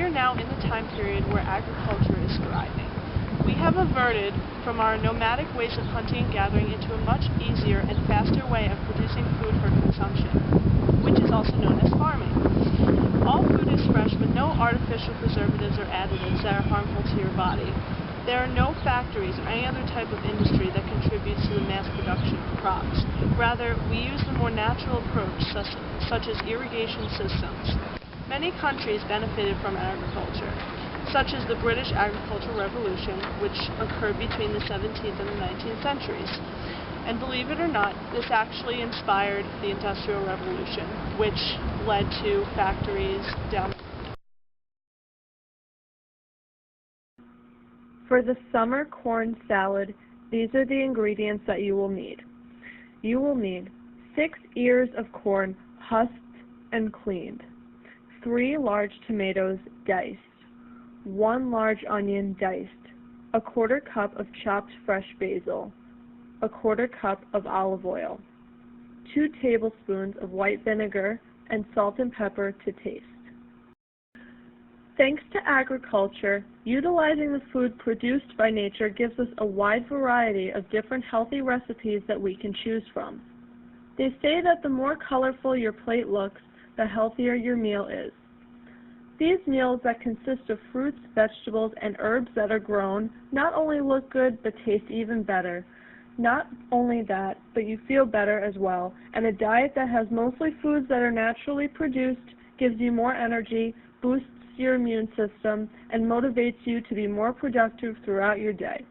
are now in the time period where agriculture is thriving. We have averted from our nomadic ways of hunting and gathering into a much easier and faster way of producing food for consumption, which is also known as farming. All food is fresh with no artificial preservatives or additives that are harmful to your body. There are no factories or any other type of industry that contributes to the mass production of crops. Rather, we use the more natural approach, such as irrigation systems. Many countries benefited from agriculture, such as the British Agricultural Revolution, which occurred between the 17th and the 19th centuries. And believe it or not, this actually inspired the Industrial Revolution, which led to factories down. For the summer corn salad, these are the ingredients that you will need. You will need 6 ears of corn husked and cleaned, 3 large tomatoes diced, 1 large onion diced, a 1/4 cup of chopped fresh basil, a 1/4 cup of olive oil, 2 tablespoons of white vinegar, and salt and pepper to taste. Thanks to agriculture, utilizing the food produced by nature gives us a wide variety of different healthy recipes that we can choose from. They say that the more colorful your plate looks, the healthier your meal is. These meals that consist of fruits, vegetables, and herbs that are grown not only look good but taste even better. Not only that, but you feel better as well, and a diet that has mostly foods that are naturally produced gives you more energy, boosts your immune system, and motivates you to be more productive throughout your day.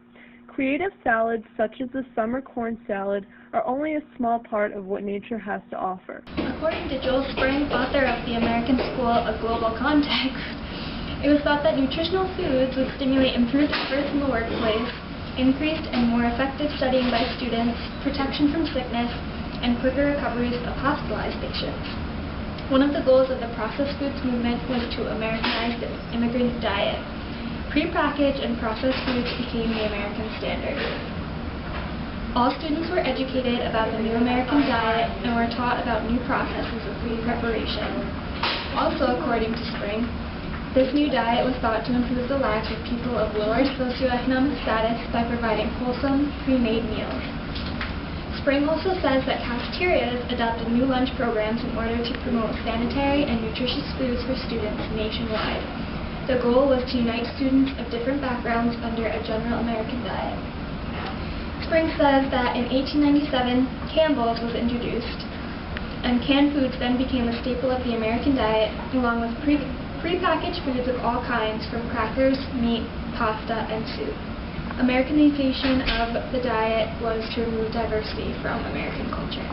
Creative salads such as the summer corn salad are only a small part of what nature has to offer. According to Joel Spring, author of the American School of Global Context, it was thought that nutritional foods would stimulate improved efforts in the workplace, increased and more effective studying by students, protection from sickness, and quicker recoveries of hospitalized patients. One of the goals of the processed foods movement was to Americanize the immigrant diet. Prepackaged and processed foods became the American standard. All students were educated about the new American diet and were taught about new processes of food preparation. Also, according to Spring, this new diet was thought to improve the lives of people of lower socioeconomic status by providing wholesome, pre-made meals. Spring also says that cafeterias adopted new lunch programs in order to promote sanitary and nutritious foods for students nationwide. The goal was to unite students of different backgrounds under a general American diet. Spring says that in 1897, Campbell's was introduced, and canned foods then became a staple of the American diet, along with prepackaged foods of all kinds, from crackers, meat, pasta, and soup. Americanization of the diet was to remove diversity from American culture.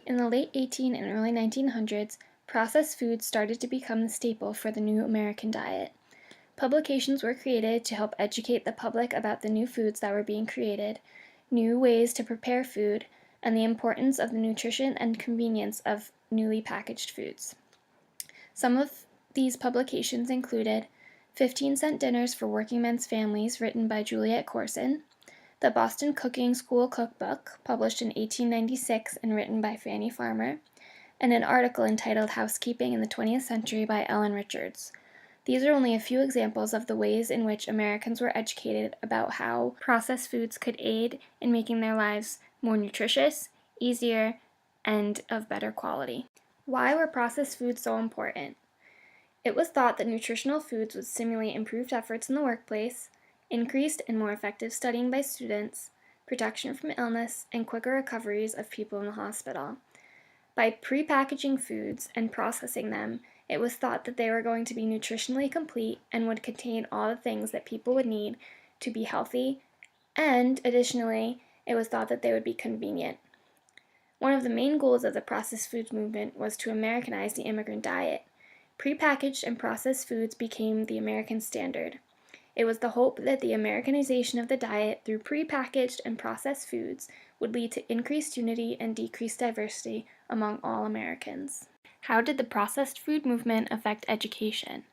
In the late 1800s and early 1900s, processed foods started to become the staple for the new American diet. Publications were created to help educate the public about the new foods that were being created, new ways to prepare food, and the importance of the nutrition and convenience of newly packaged foods. Some of these publications included 15-cent Dinners for Working Men's Families, written by Juliet Corson, the Boston Cooking School Cookbook, published in 1896 and written by Fanny Farmer, and an article entitled Housekeeping in the 20th Century by Ellen Richards. These are only a few examples of the ways in which Americans were educated about how processed foods could aid in making their lives more nutritious, easier, and of better quality. Why were processed foods so important? It was thought that nutritional foods would stimulate improved efforts in the workplace, increased and more effective studying by students, protection from illness, and quicker recoveries of people in the hospital. By prepackaging foods and processing them, it was thought that they were going to be nutritionally complete and would contain all the things that people would need to be healthy, and additionally, it was thought that they would be convenient. One of the main goals of the processed foods movement was to Americanize the immigrant diet. Prepackaged and processed foods became the American standard. It was the hope that the Americanization of the diet through prepackaged and processed foods would lead to increased unity and decreased diversity among all Americans. How did the processed food movement affect education?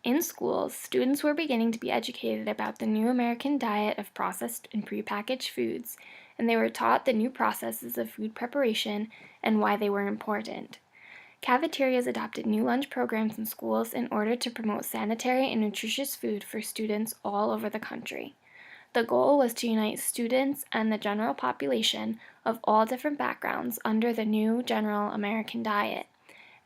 In schools, students were beginning to be educated about the new American diet of processed and prepackaged foods, and they were taught the new processes of food preparation and why they were important. Cafeterias adopted new lunch programs in schools in order to promote sanitary and nutritious food for students all over the country. The goal was to unite students and the general population of all different backgrounds under the new general American diet.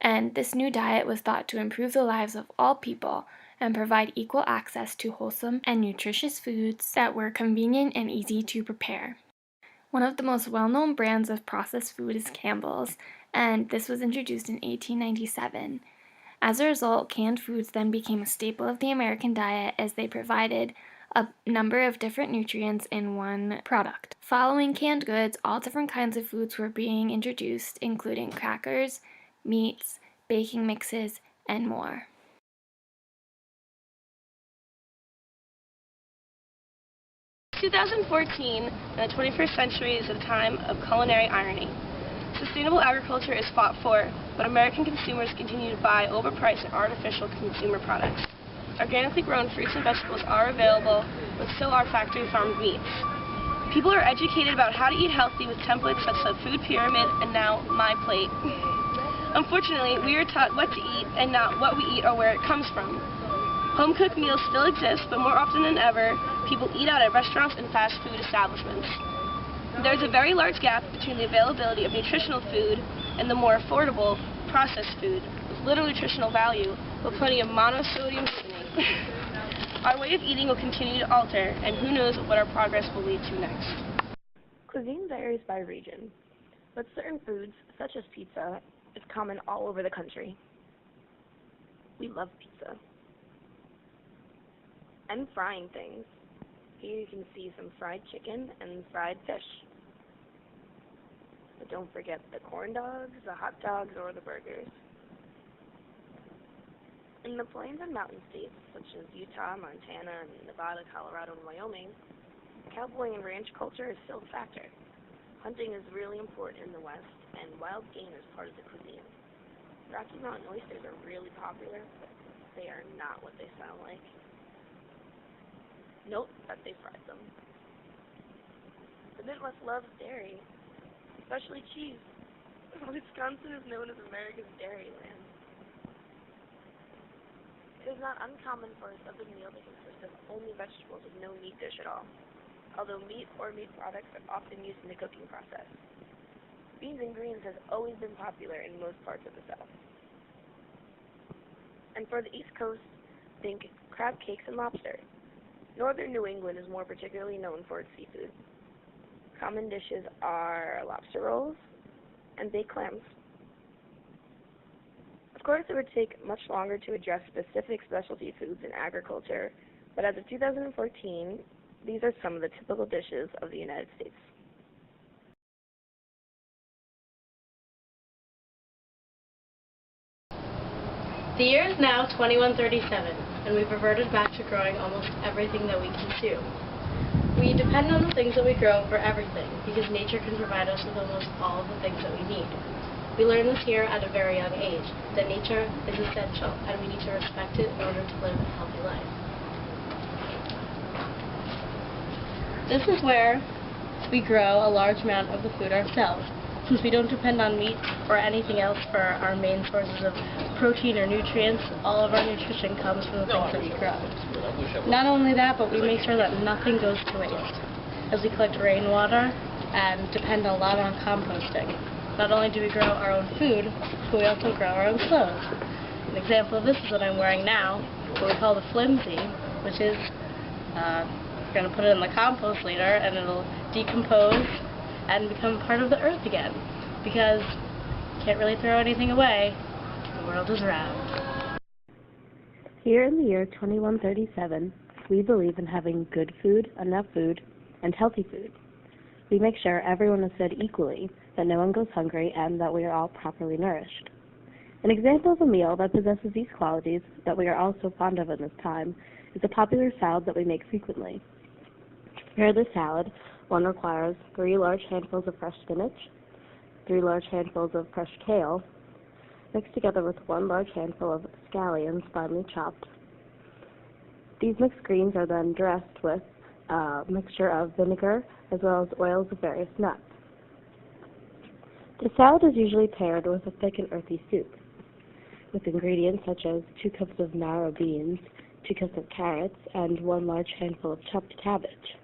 And this new diet was thought to improve the lives of all people and provide equal access to wholesome and nutritious foods that were convenient and easy to prepare. One of the most well-known brands of processed food is Campbell's, and this was introduced in 1897. As a result, canned foods then became a staple of the American diet as they provided a number of different nutrients in one product. Following canned goods, all different kinds of foods were being introduced, including crackers, meats, baking mixes, and more. In 2014, and the 21st century is a time of culinary irony. Sustainable agriculture is fought for, but American consumers continue to buy overpriced and artificial consumer products. Organically grown fruits and vegetables are available, but so are factory farmed meats. People are educated about how to eat healthy with templates such as Food Pyramid and now My Plate. Unfortunately, we are taught what to eat and not what we eat or where it comes from. Home-cooked meals still exist, but more often than ever, people eat out at restaurants and fast food establishments. There's a very large gap between the availability of nutritional food and the more affordable processed food with little nutritional value, but plenty of monosodium seasoning. Our way of eating will continue to alter, and who knows what our progress will lead to next. Cuisine varies by region, but certain foods, such as pizza, is common all over the country. We love pizza. And frying things. Here you can see some fried chicken and fried fish. But don't forget the corn dogs, the hot dogs, or the burgers. In the plains and mountain states, such as Utah, Montana, Nevada, Colorado, and Wyoming, cowboy and ranch culture is still a factor. Hunting is really important in the West, and wild game is part of the cuisine. Rocky Mountain oysters are really popular, but they are not what they sound like. Note that they fried them. The Midwest loves dairy, especially cheese. Wisconsin is known as America's dairy land. It is not uncommon for a Southern meal to consist of only vegetables with no meat dish at all, although meat or meat products are often used in the cooking process. Beans and greens has always been popular in most parts of the South. And for the East Coast, think crab cakes and lobster. Northern New England is more particularly known for its seafood. Common dishes are lobster rolls and baked clams. Of course, it would take much longer to address specific specialty foods in agriculture, but as of 2014, these are some of the typical dishes of the United States. The year is now 2137, and we've reverted back to growing almost everything that we consume. We depend on the things that we grow for everything, because nature can provide us with almost all of the things that we need. We learn this here at a very young age, that nature is essential, and we need to respect it in order to live a healthy life. This is where we grow a large amount of the food ourselves. Since we don't depend on meat or anything else for our main sources of protein or nutrients, all of our nutrition comes from the things that we grow. Not only that, but we make sure that nothing goes to waste, as we collect rainwater and depend a lot on composting. Not only do we grow our own food, but we also grow our own clothes. An example of this is what I'm wearing now, what we call the flimsy, which is we're going to put it in the compost later, and it'll decompose and become part of the earth again, because you can't really throw anything away. The world is round. Here in the year 2137, we believe in having good food, enough food, and healthy food. We make sure everyone is fed equally, that no one goes hungry, and that we are all properly nourished. An example of a meal that possesses these qualities that we are all so fond of in this time is a popular salad that we make frequently. To prepare this salad, one requires 3 large handfuls of fresh spinach, 3 large handfuls of crushed kale, mixed together with 1 large handful of scallions finely chopped. These mixed greens are then dressed with a mixture of vinegar as well as oils of various nuts. The salad is usually paired with a thick and earthy soup. with ingredients such as 2 cups of marrow beans, 2 cups of carrots, and 1 large handful of chopped cabbage.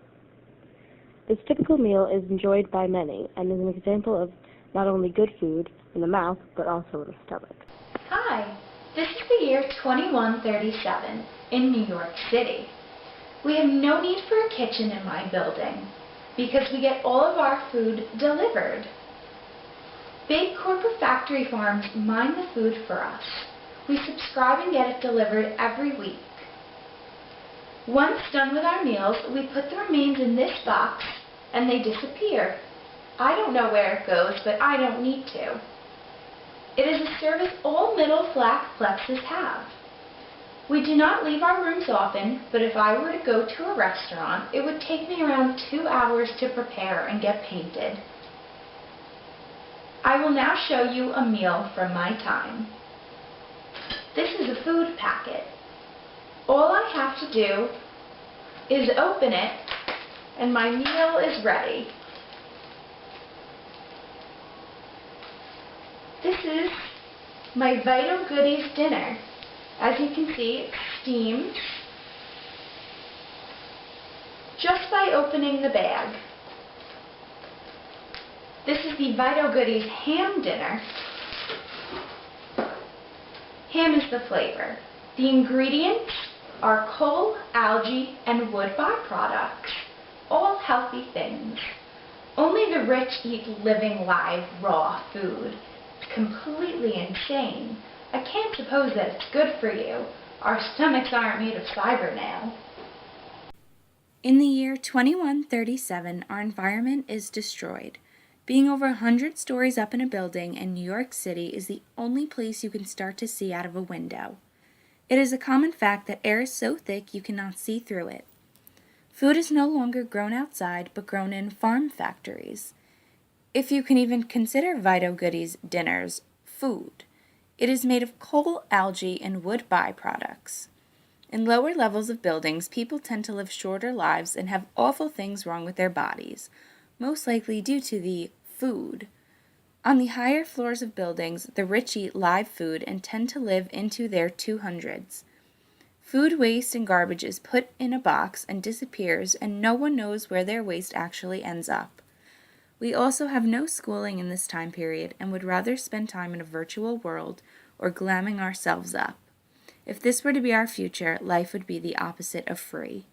This typical meal is enjoyed by many and is an example of not only good food in the mouth, but also in the stomach. Hi, this is the year 2137 in New York City. We have no need for a kitchen in my building because we get all of our food delivered. Big corporate factory farms mine the food for us. We subscribe and get it delivered every week. Once done with our meals, we put the remains in this box and they disappear. I don't know where it goes, but I don't need to. It is a service all middle flat plexes have. We do not leave our rooms often, but if I were to go to a restaurant, it would take me around 2 hours to prepare and get painted. I will now show you a meal from my time. This is a food packet. All I have to do is open it and my meal is ready. This is my Vital Goodies dinner. As you can see, it's steamed just by opening the bag. This is the Vital Goodies ham dinner. Ham is the flavor. The ingredients are coal, algae, and wood byproducts. All healthy things. Only the rich eat living, live, raw food. It's completely insane. I can't suppose that it's good for you. Our stomachs aren't made of fiber now. In the year 2137, our environment is destroyed. Being over 100 stories up in a building in New York City is the only place you can start to see out of a window. It is a common fact that air is so thick you cannot see through it. Food is no longer grown outside, but grown in farm factories. If you can even consider Vital Goodies dinners food, it is made of coal, algae, and wood byproducts. In lower levels of buildings, people tend to live shorter lives and have awful things wrong with their bodies, most likely due to the food. On the higher floors of buildings, the rich eat live food and tend to live into their 200s. Food waste and garbage is put in a box and disappears, and no one knows where their waste actually ends up. We also have no schooling in this time period and would rather spend time in a virtual world or glamming ourselves up. If this were to be our future, life would be the opposite of free.